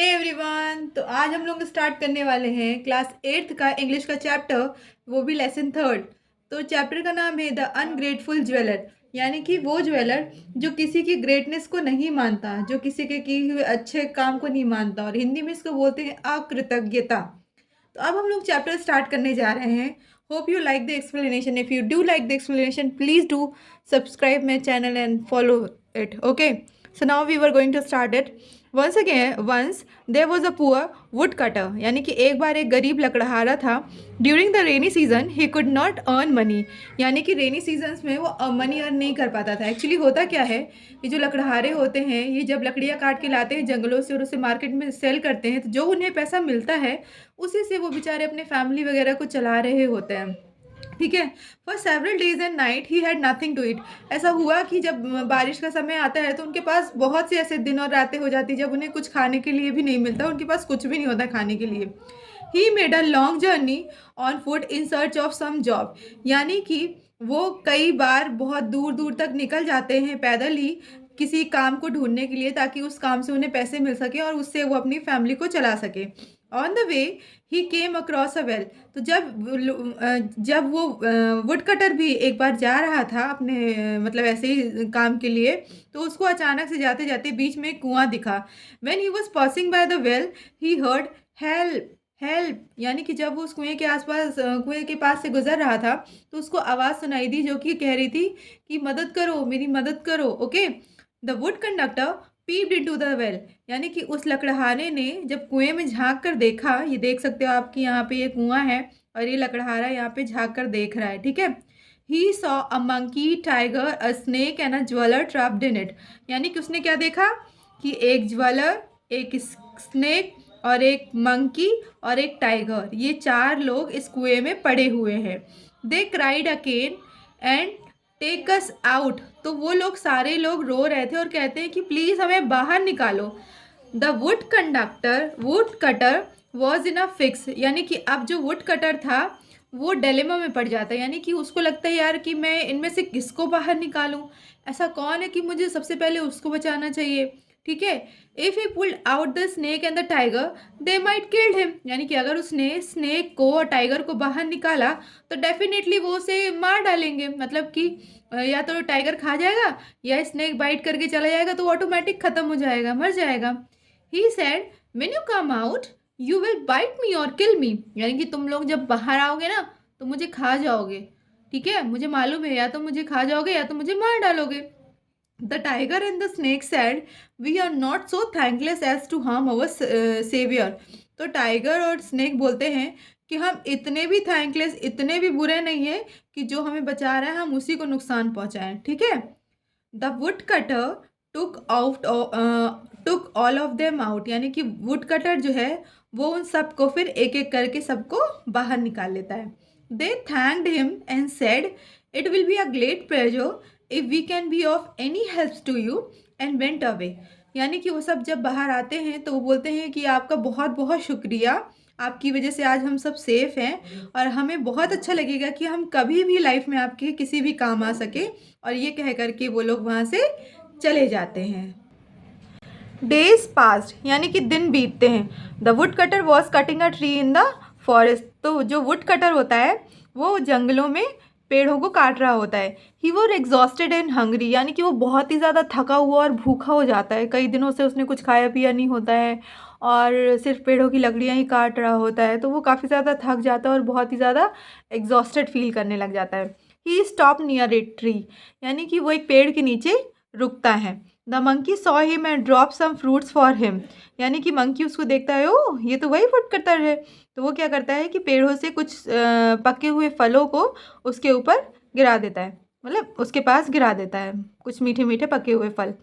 Hey everyone, तो आज हम लोग स्टार्ट करने वाले हैं क्लास 8th का इंग्लिश का चैप्टर, वो भी लेसन थर्ड। तो चैप्टर का नाम है द अनग्रेटफुल ज्वेलर, यानी कि वो ज्वेलर जो किसी की ग्रेटनेस को नहीं मानता, जो किसी के किए हुए अच्छे काम को नहीं मानता, और हिंदी में इसको बोलते हैं अकृतज्ञता। तो अब हम लोग चैप्टर स्टार्ट करने जा रहे हैं। Hope you like the explanation. If you do like the explanation, please do subscribe my channel and follow it. Okay, so now we were going to start it. Once there was a poor wood cutter, यानी कि एक बार एक गरीब लकड़हारा था। During the rainy season he could not earn money, यानी कि रेनी सीजन्स में वो मनी अर्न नहीं कर पाता था। एक्चुअली होता क्या है, ये जो लकड़हारे होते हैं, ये जब लकड़ियाँ काट के लाते हैं जंगलों से और उसे मार्केट में सेल करते हैं, तो जो उन्हें पैसा मिलता है उसी से वो बेचारे अपने फैमिली वगैरह को चला रहे होते हैं। ठीक है। For several days and night he had nothing to it. ऐसा हुआ कि जब बारिश का समय आता है तो उनके पास बहुत से ऐसे दिन और रातें हो जाती जब उन्हें कुछ खाने के लिए भी नहीं मिलता, उनके पास कुछ भी नहीं होता खाने के लिए। He made a long journey on foot in search of some job, यानी कि वो कई बार बहुत दूर दूर तक निकल जाते हैं पैदल ही किसी काम को ढूंढने के लिए, ताकि उस काम से उन्हें पैसे मिल सके और उससे वो अपनी फैमिली को चला सके। On the way he came across a well. तो जब वो वुड कटर भी एक बार जा रहा था अपने मतलब ऐसे ही काम के लिए, तो उसको अचानक से जाते जाते बीच में एक कुआं दिखा। When he was passing by the well he heard help help, यानी कि जब वो उस कुएं के आसपास कुएं के पास से गुजर रहा था तो उसको आवाज़ सुनाई दी जो कि कह रही थी कि मदद करो, मेरी मदद करो। Okay, the wood conductor peeped into the well, यानी कि उस लकड़हारे ने जब कुएं में झांक कर देखा, ये देख सकते हो आपकी यहाँ पे ये कुआं है और ये लकड़हारा यहाँ पे झांक कर देख रहा है। ठीक है। He saw a monkey, tiger, a snake and a jeweller trapped in it, यानी कि उसने क्या देखा कि एक ज्वेलर, एक स्नेक और एक मंकी और एक टाइगर, ये चार लोग इस कुएं में पड़े हुए हैं। They cried again and take us out, तो वो लोग सारे लोग रो रहे थे और कहते हैं कि प्लीज़ हमें बाहर निकालो। The wood cutter was in a fix, यानी कि अब जो वुड कटर था वो डिलेमा में पड़ जाता है, यानी कि उसको लगता है यार कि मैं इनमें से किसको बाहर निकालूं, ऐसा कौन है कि मुझे सबसे पहले उसको बचाना चाहिए। ठीक है। If he pulled out the snake and the tiger they might killed him, यानी कि अगर उसने स्नेक को और टाइगर को बाहर निकाला तो डेफिनेटली वो उसे मार डालेंगे, मतलब कि या तो टाइगर खा जाएगा या स्नेक बाइट करके चला जाएगा तो ऑटोमेटिक खत्म हो जाएगा, मर जाएगा। He said when you come out you will bite me और किल मी, यानी कि तुम लोग जब बाहर आओगे ना तो मुझे खा जाओगे। ठीक है, मुझे मालूम है, या तो मुझे खा जाओगे या तो मुझे मार डालोगे। The tiger and the snake said we are not so thankless as to harm our saviour. तो टाइगर और स्नेक बोलते हैं कि हम इतने भी थैंकलेस, इतने भी बुरे नहीं हैं कि जो हमें बचा रहा है हम उसी को नुकसान पहुंचाएं। ठीक है। The wood cutter took out took all of them out, यानी कि वुड कटर जो है वो उन सबको फिर एक एक करके सबको बाहर निकाल लेता है। They thanked him and said it will be a great pleasure if we can be of any help to you and went away, यानी कि वो सब जब बाहर आते हैं तो वो बोलते हैं कि आपका बहुत बहुत शुक्रिया, आपकी वजह से आज हम सब सेफ हैं और हमें बहुत अच्छा लगेगा कि हम कभी भी लाइफ में आपके किसी भी काम आ सके। और ये कह करके वो लोग वहाँ से चले जाते हैं। डेज पास्ट, यानी कि दिन बीतते हैं। The wood cutter was cutting a tree in the forest, तो जो वुड कटर होता है वो जंगलों में पेड़ों को काट रहा होता है। He was exhausted and hungry, यानी कि वो बहुत ही ज़्यादा थका हुआ और भूखा हो जाता है, कई दिनों से उसने कुछ खाया पिया नहीं होता है और सिर्फ पेड़ों की लकड़ियाँ ही काट रहा होता है, तो वो काफ़ी ज़्यादा थक जाता है और बहुत ही ज़्यादा एग्जॉस्टेड फील करने लग जाता है। He stop near a tree, यानी कि वो एक पेड़ के नीचे रुकता है। The monkey saw him and drop some fruits for him, यानी कि मंकी उसको देखता है, ओ ये तो वही वुड कटर है, तो वो क्या करता है कि पेड़ों से कुछ पके हुए फलों को उसके ऊपर गिरा देता है, मतलब उसके पास गिरा देता है कुछ मीठे मीठे पके हुए फल।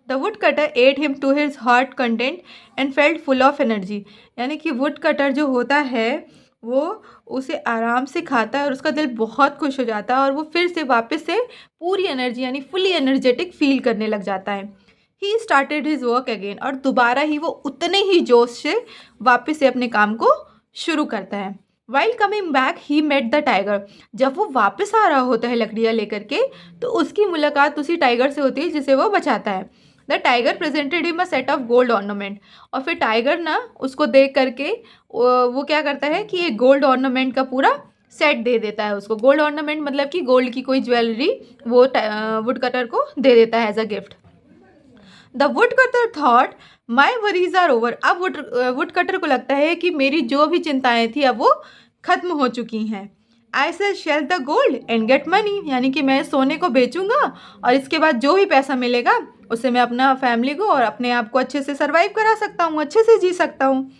The wood cutter ate him to his heart content and felt full of energy, यानी कि वुड कटर जो होता है वो उसे आराम से खाता है और उसका दिल बहुत खुश हो जाता है और वो फिर से वापस से पूरी एनर्जी यानी फुली एनर्जेटिक फील करने लग जाता है। He started his work again, और दोबारा ही वो उतने ही जोश से वापस से अपने काम को शुरू करता है। While coming back he met the tiger, जब वो वापस आ रहा होता है लकड़ियाँ लेकर के तो उसकी मुलाकात उसी टाइगर से होती है जिसे वो बचाता है। The tiger presented him a set of gold ornament. और फिर टाइगर ना उसको देख करके वो क्या करता है कि एक गोल्ड ऑर्नामेंट का पूरा सेट दे देता है उसको। गोल्ड ऑर्नामेंट मतलब कि गोल्ड की कोई ज्वेलरी वो वुड कटर को दे देता है as a gift. The wood cutter thought my worries are over. अब वुड कटर को लगता है कि मेरी जो भी चिंताएं थी अब वो खत्म हो चुकी हैं। I shall sell the gold and get money, यानी कि मैं सोने को बेचूंगा और इसके बाद जो भी पैसा मिलेगा उससे मैं अपना फैमिली को और अपने आप को अच्छे से सर्वाइव करा सकता हूँ, अच्छे से जी सकता हूँ।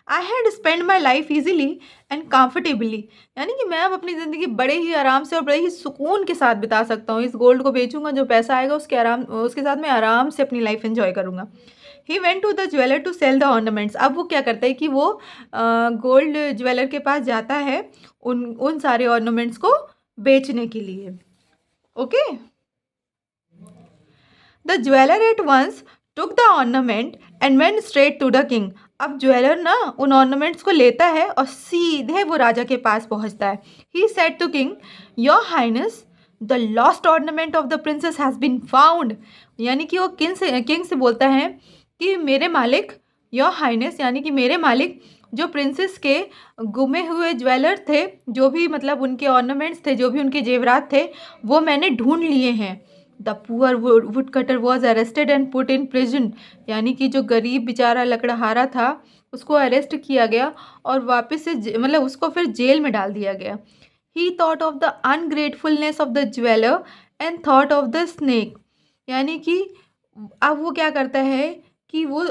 I had spend my life easily and comfortably, यानी कि मैं अब अपनी ज़िंदगी बड़े ही आराम से और बड़े ही सुकून के साथ बिता सकता हूँ। इस गोल्ड को बेचूंगा, जो पैसा आएगा उसके साथ मैं आराम से अपनी लाइफ एंजॉय करूँगा। He went to the jeweller to sell the ornaments. अब वो क्या करता है कि वो गोल्ड ज्वेलर के पास जाता है उन सारे ऑर्नामेंट्स को बेचने के लिए। Okay, the jeweller at once took the ornament and went straight to the king. अब ज्वेलर ना उन ऑर्नामेंट्स को लेता है और सीधे वो राजा के पास पहुंचता है। He said to king, your highness the lost ornament of the princess has been found. यानी कि वो किंग से बोलता है कि मेरे मालिक, योर हाइनेस यानी कि मेरे मालिक, जो प्रिंसेस के गुमे हुए ज्वेलर थे, जो भी मतलब उनके ऑर्नामेंट्स थे, जो भी उनके जेवरात थे, वो मैंने ढूंढ लिए हैं। The poor wood cutter was arrested and put in prison. यानी कि जो गरीब बेचारा लकड़हारा था उसको अरेस्ट किया गया और वापस से मतलब उसको फिर जेल में डाल दिया गया। He thought of the ungratefulness of the jeweller and thought of the snake. यानी कि अब वो क्या करता है कि वो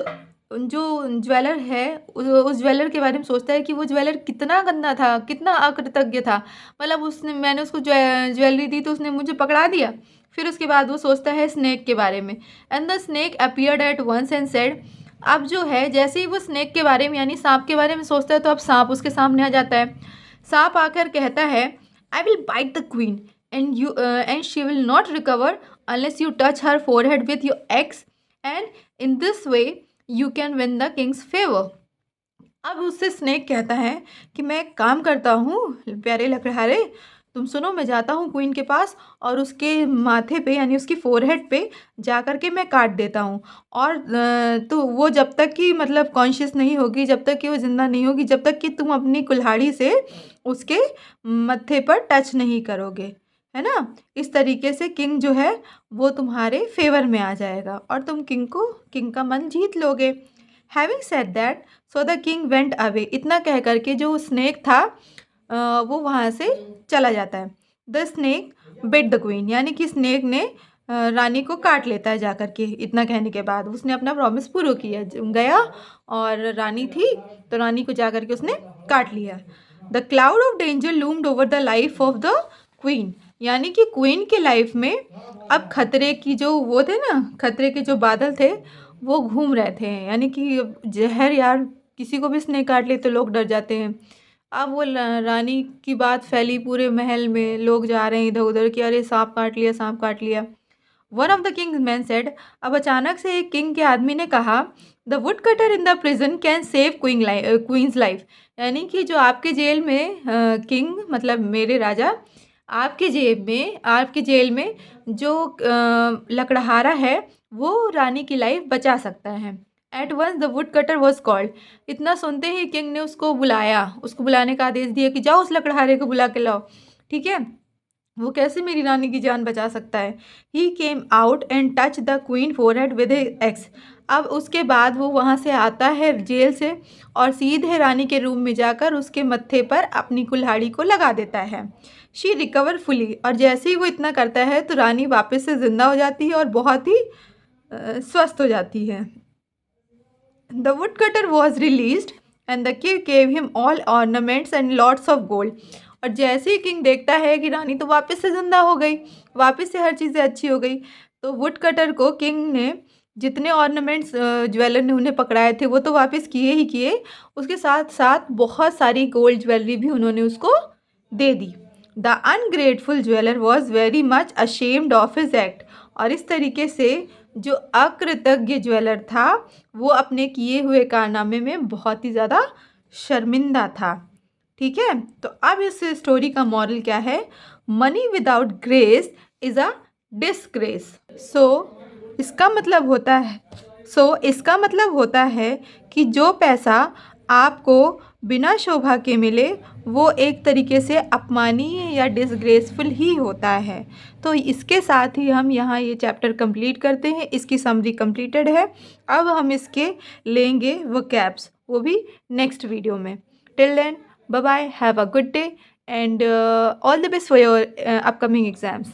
जो ज्वेलर है उस ज्वेलर के बारे में सोचता है कि वो ज्वेलर कितना गंदा था, कितना अकृतज्ञ था। मतलब उसने मैंने उसको ज्वेलरी दी तो उसने मुझे पकड़ा दिया। फिर उसके बाद वो सोचता है स्नेक के बारे में। And the snake appeared at once and said. अब जो है जैसे ही वो स्नेक के बारे में यानी सांप के बारे में सोचता है तो अब सांप उसके सामने आ जाता है। सांप आकर कहता है, I will bite the queen and she will not recover unless you touch her forehead with your axe and in this way you can win the king's favour. अब उससे स्नेक कहता है कि मैं एक काम करता हूँ प्यारे लकड़हारे, तुम सुनो, मैं जाता हूँ क्वीन के पास और उसके माथे पे यानी उसकी फोरहेड पे जा कर के मैं काट देता हूँ। और तो वो जब तक कि मतलब कॉन्शियस नहीं होगी, जब तक कि वो ज़िंदा नहीं होगी, जब तक कि तुम अपनी कुल्हाड़ी से उसके मत्थे पर टच नहीं करोगे, है ना। इस तरीके से किंग जो है वो तुम्हारे फेवर में आ जाएगा और तुम किंग का मन जीत लोगे। Having said that so the king went away. इतना कह करके जो स्नेक था वो वहाँ से चला जाता है। The snake bit the queen, यानी कि स्नेक ने रानी को काट लेता है जाकर के। इतना कहने के बाद उसने अपना प्रॉमिस पूरा किया, गया और रानी थी तो रानी को जा करके उसने काट लिया। The cloud of danger loomed over the life of the queen, यानी कि क्वीन के लाइफ में अब खतरे की जो वो थे ना, खतरे के जो बादल थे वो घूम रहे थे। यानी कि जहर यार, किसी को भी स्नेक काट ले तो लोग डर जाते हैं। अब वो रानी की बात फैली पूरे महल में, लोग जा रहे हैं इधर उधर कि अरे सांप काट लिया, सांप काट लिया। One of the king's man said, अब अचानक से एक किंग के आदमी ने कहा, the wood cutter in the prison can save queen's life. यानी कि जो आपके जेल में किंग मतलब मेरे राजा, आपके जेल में जो लकड़हारा है वो रानी की लाइफ बचा सकता है। At once the wood cutter was called. इतना सुनते ही किंग ने उसको बुलाया, उसको बुलाने का आदेश दिया कि जाओ उस लकड़हारे को बुला के लाओ। ठीक है, वो कैसे मेरी रानी की जान बचा सकता है। He came out and touch the queen forehead with axe. अब उसके बाद वो वहाँ से आता है जेल से और सीधे रानी के रूम में जाकर उसके मत्थे पर अपनी कुल्हाड़ी को लगा देता है। शी रिकवर फुली, और जैसे ही वो इतना करता है तो रानी वापस से जिंदा हो जाती है और बहुत ही स्वस्थ हो जाती है। The wood cutter was released and the king gave him all ornaments and lots of gold. और जैसे ही किंग देखता है कि रानी तो वापस से जिंदा हो गई, वापस से हर चीज़ें अच्छी हो गई, तो वुड कटर को किंग ने जितने ऑर्नामेंट्स ज्वेलर ने उन्हें पकड़ाए थे वो तो वापस किए ही किए, उसके साथ साथ बहुत सारी गोल्ड ज्वेलरी भी उन्होंने उसको दे दी। The ungrateful jeweller was very much ashamed of his act. और इस तरीके से जो अकृतज्ञ ज्वेलर था वो अपने किए हुए कारनामे में बहुत ही ज़्यादा शर्मिंदा था। ठीक है, तो अब इस स्टोरी का मॉरल क्या है? Money without grace is a disgrace. So इसका मतलब होता है इसका मतलब होता है कि जो पैसा आपको बिना शोभा के मिले वो एक तरीके से अपमानीय या डिसग्रेसफुल ही होता है। तो इसके साथ ही हम यहाँ ये चैप्टर कंप्लीट करते हैं। इसकी समरी कंप्लीटेड है। अब हम इसके लेंगे वोकैब्स, वो भी नेक्स्ट वीडियो में। Till then, bye bye, have a good day and all the best for your upcoming exams.